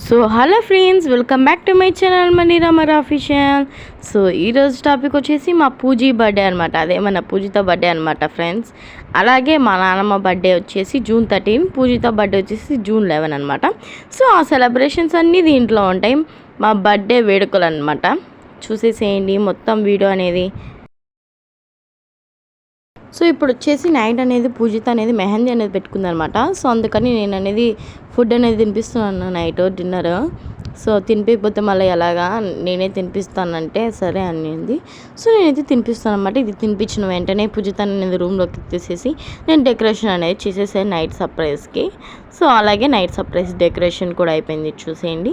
So hello friends, welcome back to my channel money Ramar official. So ఈరోజు topic వచ్చేసి మా Pooji birthday అనమాట. అదే మన పూజిత బర్త్డే అనమాట ఫ్రెండ్స్. అలాగే మా నాన్నమ్మ బర్త్డే వచ్చేసి June 13, పూజిత బర్త్డే వచ్చేసి June 11 అనమాట. సో ఆ సెలబ్రేషన్స్ అన్నీ దీంట్లో ఉంటాయి. మా బర్త్డే వేడుకలు అనమాట. చూసేసేయండి మొత్తం వీడియో అనేది. సో ఇప్పుడు వచ్చేసి నైట్ అనేది పూజిత అనేది మెహందీ అనేది పెట్టుకుందనమాట. సో అందుకని నేను అనేది ఫుడ్ అనేది తినిపిస్తున్నాను నైట్ డిన్నర్. సో తినిపించకపోతే మళ్ళీ ఎలాగా, నేనే తినిపిస్తానంటే సరే అనింది. సో నేనైతే తినిపిస్తాను అనమాట. ఇది తినిపించిన వెంటనే పూజిత అనేది రూమ్లోకి తీసేసి నేను డెకరేషన్ అనేది చేసేసాను నైట్ సర్ప్రైజ్కి. సో అలాగే నైట్ సర్ప్రైజ్ డెకరేషన్ కూడా అయిపోయింది, చూసేయండి.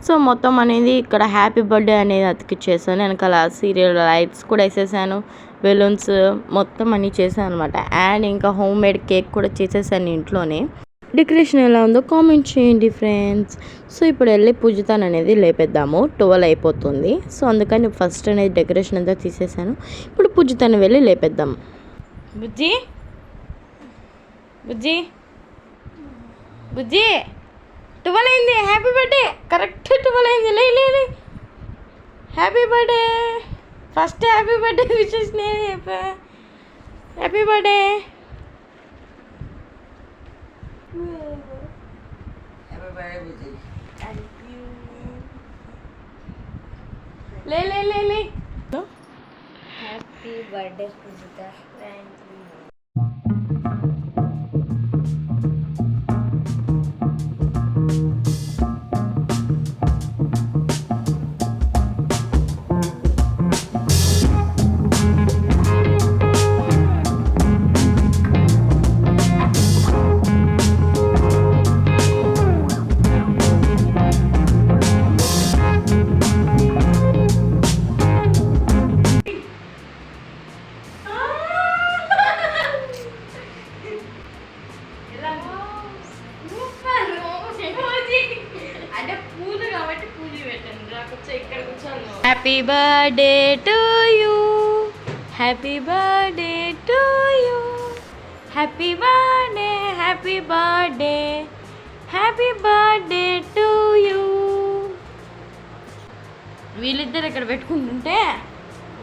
సో మొత్తం అనేది ఇక్కడ హ్యాపీ బర్త్డే అనేది అతికిచ్చేసాను. వెనకాల సీరియల్ లైట్స్ కూడా వేసేసాను, బెలూన్స్ మొత్తం అన్నీ చేశాను అనమాట. అండ్ ఇంకా హోమ్ మేడ్ కేక్ కూడా చేసేసాను ఇంట్లోనే. డెకరేషన్ ఎలా ఉందో కామెంట్ చేయండి ఫ్రెండ్స్. సో ఇప్పుడు వెళ్ళి పూజితాన్ అనేది లేపేద్దాము, 12 అయిపోతుంది. సో అందుకని ఫస్ట్ అనేది డెకరేషన్ అంతా తీసేసాను. ఇప్పుడు పూజితాన్ని వెళ్ళి లేపేద్దాం. బుజ్జి బుజ్జి బుజ్జి 12 అయింది, హ్యాపీ బర్త్డే. కరెక్ట్ 12 అయింది, లే happy birthday. First happy birthday wishes నేను చెప్పా. Happy birthday. లే happy birthday Poojitha. Happy birthday to you, happy birthday to you, happy birthday, happy birthday, happy birthday to you. వీళ్ళిద్దరు ఇక్కడ పెట్టుకుంటుంటే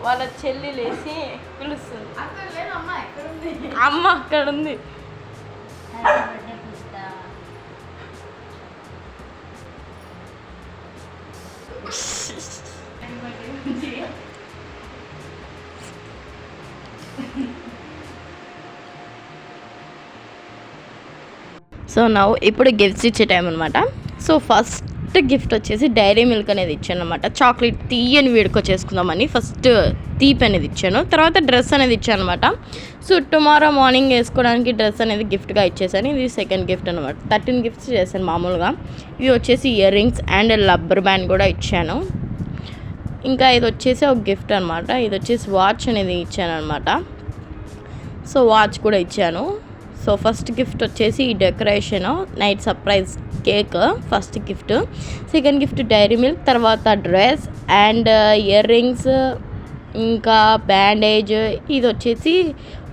వాళ్ళ చెల్లి లేచి పిలుస్తుంది. అమ్మ అక్కడ ఉంది. సో ఇప్పుడు గిఫ్ట్స్ ఇచ్చే టైం అనమాట. సో ఫస్ట్ గిఫ్ట్ వచ్చేసి డైరీ మిల్క్ అనేది ఇచ్చాను అనమాట. చాక్లెట్ తీయని వేడుక చేసుకుందామని ఫస్ట్ తీపి అనేది ఇచ్చాను. తర్వాత డ్రెస్ అనేది ఇచ్చాను అనమాట. సో టుమారో మార్నింగ్ వేసుకోవడానికి డ్రెస్ అనేది గిఫ్ట్గా ఇచ్చేసాను. ఇది సెకండ్ గిఫ్ట్ అనమాట. 13 గిఫ్ట్స్ చేశాను మామూలుగా. ఇవి వచ్చేసి ear rings and rubber band కూడా ఇచ్చాను. ఇంకా ఇది వచ్చేసి ఒక గిఫ్ట్ అనమాట. ఇది వచ్చేసి వాచ్ అనేది ఇచ్చాను అనమాట. సో వాచ్ కూడా ఇచ్చాను. సో ఫస్ట్ గిఫ్ట్ వచ్చేసి ఈ decoration night surprise cake first gift. Second gift Dairy Milk, తర్వాత డ్రెస్ అండ్ ఇయర్ రింగ్స్, ఇంకా బ్యాండేజ్. ఇది వచ్చేసి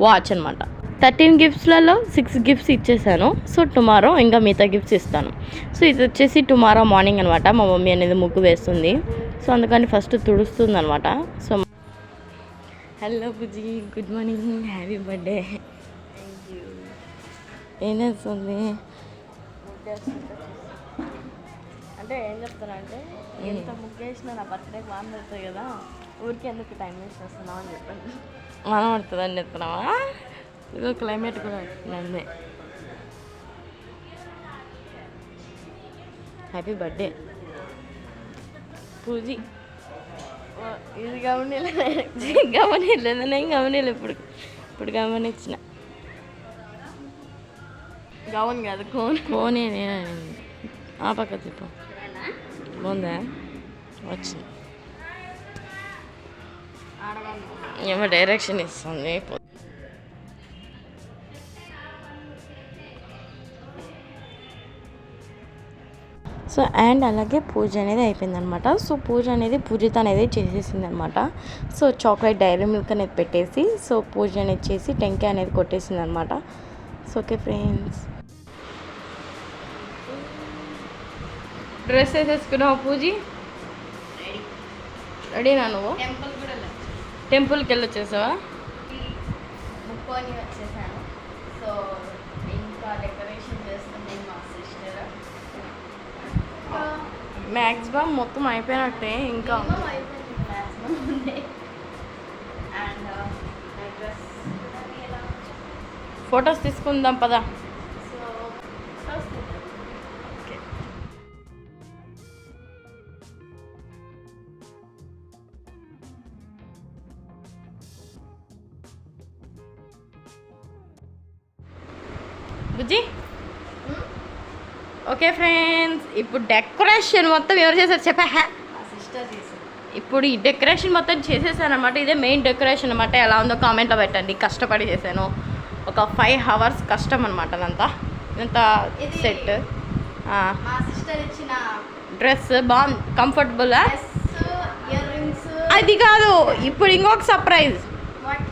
వాచ్ అనమాట. 13 గిఫ్ట్స్లలో 6 గిఫ్ట్స్ ఇచ్చేసాను. సో టుమారో ఇంకా మిగతా గిఫ్ట్స్ ఇస్తాను. సో ఇది వచ్చేసి టుమారో మార్నింగ్ అనమాట. మా మమ్మీ అనేది ముగ్గు వేస్తుంది. సో అందుకని ఫస్ట్ తుడుస్తుంది అనమాట. సో హలో బుజ్జి, గుడ్ మార్నింగ్, హ్యాపీ బర్త్డే. ఏం చేస్తుంది అంటే ఏం చెప్తాను అంటే, ఎంత ముగ్గేసినా నా బర్త్డే బాగుంటుంది కదా, ఊరికి ఎందుకు టైం వేస్ట్ చేస్తున్నావు అని చెప్పండి. మనం పడుతుందని చెప్తున్నావా? ఇదో క్లైమేట్ కూడా నన్నే. Happy birthday Pooji. ఇది గమనిలేదు, నేను గమనిలేదు. ఇప్పుడు గమనించిన. గౌన్ కాదు, కోనే నేను ఆ పక్క తిప్పు. బాగుందా? వచ్చింది. ఏమో డైరెక్షన్ ఇస్తుంది. సో అండ్ అలాగే పూజ అనేది అయిపోయిందనమాట. సో పూజ అనేది పూజిత అనేది చేసేసింది అనమాట. సో చాక్లెట్ డైరీ మిల్క్ అనేది పెట్టేసి సో పూజ అనేది చేసి టెంకాయ అనేది కొట్టేసింది అనమాట. So okay friends. డ్రెస్ వేసేసుకున్నావు పూజీ? రెడీనా నువ్వు? టెంపుల్ కూడా లేదు, టెంపుల్కి వెళ్ళొచ్చేసావా? ముక్కొని వచ్చేసాను. సో ఇంకా డెకరేషన్ చేస్తుంది మా సిస్టర్. మ్యాక్సిమం మొత్తం అయిపోయినట్టే, ఇంకా అయిపోయింది మ్యాక్సిమం ఉండే. అండ్ డ్రెస్ ఎలా ఫొటోస్ తీసుకుందాం పదా. సో బుజ్జి ఓకే ఫ్రెండ్స్, ఇప్పుడు డెకరేషన్ మొత్తం ఎవరు చేశారు చెప్పా? మా సిస్టర్ చేసింది. ఇప్పుడు ఈ డెకరేషన్ మొత్తం చేసేసాను అనమాట. ఇదే మెయిన్ డెకరేషన్ అనమాట. ఎలా ఉందో కామెంట్లో పెట్టండి. కష్టపడి చేశాను, ఒక 5 hours కష్టం అనమాట. అదంతా ఇదంతా ఇది సెట్. మా సిస్టర్ ఇచ్చిన డ్రెస్ బాగుంది, కంఫర్టబుల్. Dress, ear rings. అది కాదు, ఇప్పుడు ఇంకొక సర్ప్రైజ్. వాట్?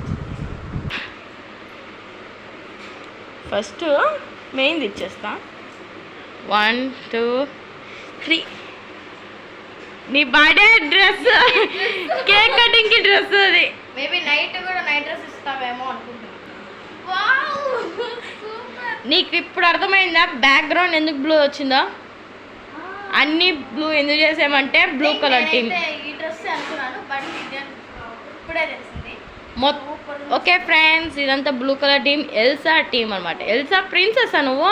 ఫస్ట్ మెయిన్ది ఇచ్చేస్తా. 1 2 3 నీ బర్త్డే డ్రెస్, కేక్ కటింగ్కి డ్రెస్. అది మేబీ నైట్ కూడా నైట్ డ్రెస్ ఇస్తావేమో అనుకుంటున్నాను. Wow super. నీకు ఇప్పుడు అర్థమైందా బ్యాక్గ్రౌండ్ ఎందుకు బ్లూ వచ్చిందో? అన్ని బ్లూ ఎందుకు చేసామంటే బ్లూ కలర్ టీమ్. ఈ డ్రెస్ అనుకున్నాను, బట్ ఇప్పుడే తెలిసింది. ఓకే ఫ్రెండ్స్, ఇదంతా blue colour team, Elsa team అనమాట. ఎల్సా ప్రిన్సెస్సా నువ్వు?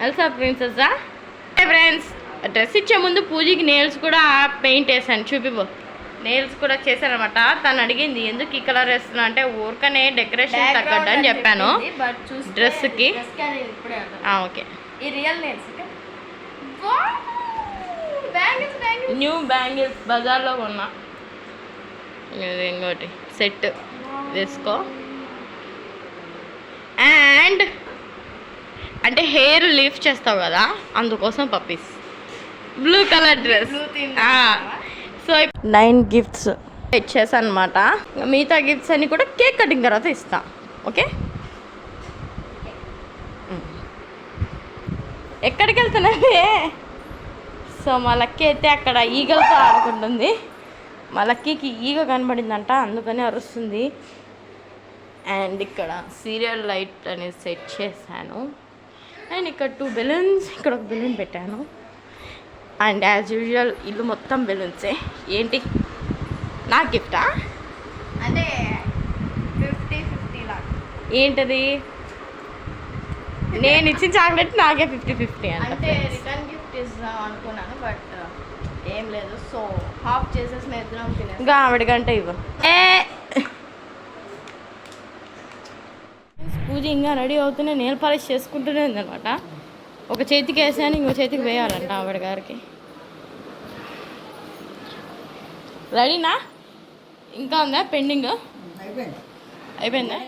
ఎల్సా ప్రిన్సెస్సా? ఫ్రెండ్స్, డ్రెస్ ఇచ్చే ముందు పూజకి నెయిల్స్ కూడా పెయింట్ వేసాను, చూపిపో. నెయిల్స్ కూడా చేశానమాట. తను అడిగింది ఎందుకు ఈ కలర్ వేస్తున్నా అంటే ఊరికనే డెకరేషన్ తగ్గట్టు అని చెప్పాను డ్రెస్కి. ఓకే, ఈ రియల్ నెయిల్స్ న్యూ బ్యాంగిల్స్ బజార్లో కొన్నా. ఇది ఇంకోటి సెట్ వేసుకో. అండ్ అంటే హెయిర్ లీఫ్ చేస్తావు కదా, అందుకోసం puppies blue colour dress. So 9 gifts ఇచ్చేసాను అనమాట. మిగతా గిఫ్ట్స్ అన్నీ కూడా కేక్ కటింగ్ తర్వాత ఇస్తా. ఓకే, ఎక్కడికి వెళ్తున్నావే? సో మా లక్కీ అయితే అక్కడ ఈగలతో ఆడుకుంటుంది. మా లక్కీకి ఈగ కనబడిందంట, అందుకని అరుస్తుంది. అండ్ ఇక్కడ సీరియల్ లైట్ అనేది సెట్ చేశాను. అండ్ ఇక్కడ 2 బెలూన్స్, ఇక్కడ ఒక బెలూన్ పెట్టాను. అండ్ యాజ్ యూజువల్ ఇల్లు మొత్తం బెలూన్సే. ఏంటి నా గిఫ్టా? అంటే 50-50 లాగా. ఏంటది? నేను ఇచ్చిన చాక్లెట్ నాకే 50-50 అంటే రిటర్న్ గిఫ్ట్ ఇస్తాం అనుకున్నాను, బట్ ఏం లేదు. సో హాఫ్ చేసేసి మేము ఇద్దరం తినేస్తాం. ఇంకా ఆవిడకంటే ఇవ్వ. పూజ ఇంకా రెడీ అవుతూనే నెయిల్ పాలిష్ చేసుకుంటూనే ఉందనమాట. ఒక చేతికి వేసాను, ఇంకో చేతికి వేయాలంట ఆవిడ గారికి. రెడీనా? ఇంకా ఉందా పెండింగ్? అయిపోయిందా?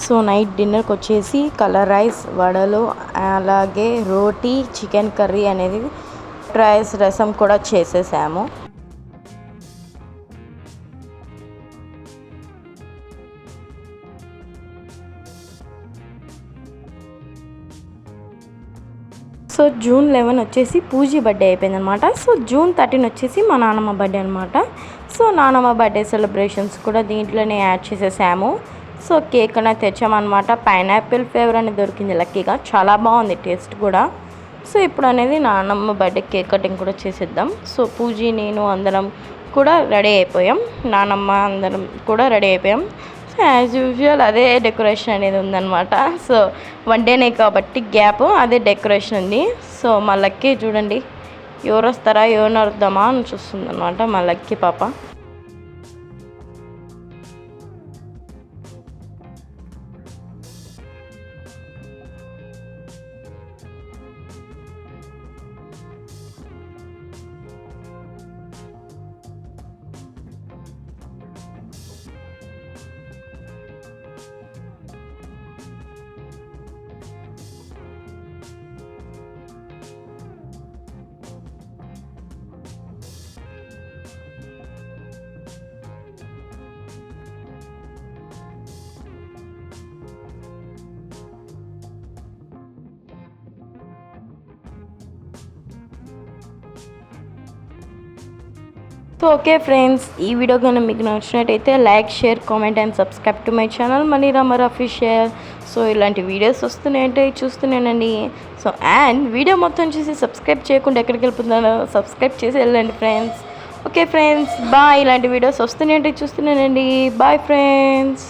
సో నైట్ డిన్నర్కి వచ్చేసి కలర్ రైస్, వడలు, అలాగే రోటీ, చికెన్ కర్రీ అనేది రైస్, రసం కూడా చేసేసాము. సో జూన్ 11 వచ్చేసి పూజీ బర్త్డే అయిపోయిందనమాట. సో జూన్ 13 వచ్చేసి మా నాన్నమ్మ బర్త్డే అనమాట. సో నాన్నమ్మ బర్త్డే సెలబ్రేషన్స్ కూడా దీంట్లోనే యాడ్ చేసేసాము. సో కేక్ అనేది తెచ్చామన్నమాట. పైనాపిల్ ఫ్లేవర్ అనేది దొరికింది లక్కీగా, చాలా బాగుంది టేస్ట్ కూడా. సో ఇప్పుడు అనేది నాన్నమ్మ బర్త్డే కేక్ కటింగ్ కూడా చేసేద్దాం. సో పూజీ, నేను అందరం కూడా రెడీ అయిపోయాం. నాన్నమ్మ అందరం కూడా రెడీ అయిపోయాం. యాజ్ యూజువల్ అదే డెకరేషన్ అనేది ఉందన్నమాట. సో 1 డేనే కాబట్టి గ్యాప్, అదే డెకరేషన్ ఉంది. సో మా లక్కీ చూడండి, ఎవరు వస్తారా ఎవరిని అరుద్దామా అని చూస్తుంది అనమాట మా లక్కీ పాప. సో ఓకే ఫ్రెండ్స్, ఈ వీడియో కనుక మీకు నచ్చినట్టయితే like, share, comment and subscribe to my channel Maniramar official. So ఇలాంటి వీడియోస్ వస్తున్నాయంటే చూస్తున్నానండి. సో అండ్ వీడియో మొత్తం చూసి సబ్స్క్రైబ్ చేయకుండా ఎక్కడికి వెళ్ళిపోతున్నారో సబ్స్క్రైబ్ చేసి వెళ్ళండి ఫ్రెండ్స్. Okay friends, bye. ఇలాంటి వీడియోస్ వస్తున్నాయంటే చూస్తున్నానండి. Bye friends.